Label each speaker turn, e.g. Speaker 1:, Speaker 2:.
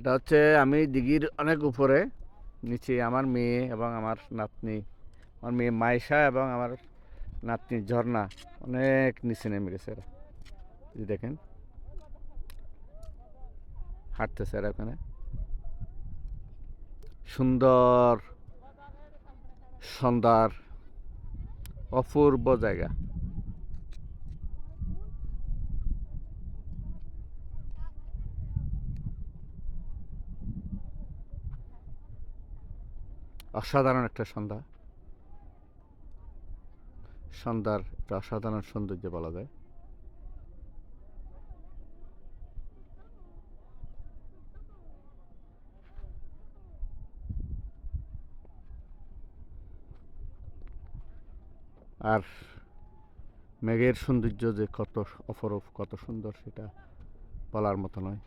Speaker 1: এটা হচ্ছে আমি দিঘির অনেক উপরে, নিচে আমার মেয়ে এবং আমার নাতনি, আমার মেয়ে মাইশা এবং আমার নাতনি ঝর্ণা অনেক নিচে নেমে গেছে এরা। এই যে দেখেন হাঁটতেছে এরা ওখানে। সুন্দর সন্ধ্যার অপূর্ব জায়গা। অসাধারণ একটা সন্ধ্যা, সন্ধ্যার একটা অসাধারণ সৌন্দর্য বলা যায়। আর মেঘের সৌন্দর্য যে কত অপরূপ, কত সুন্দর সেটা বলার মতো নয়।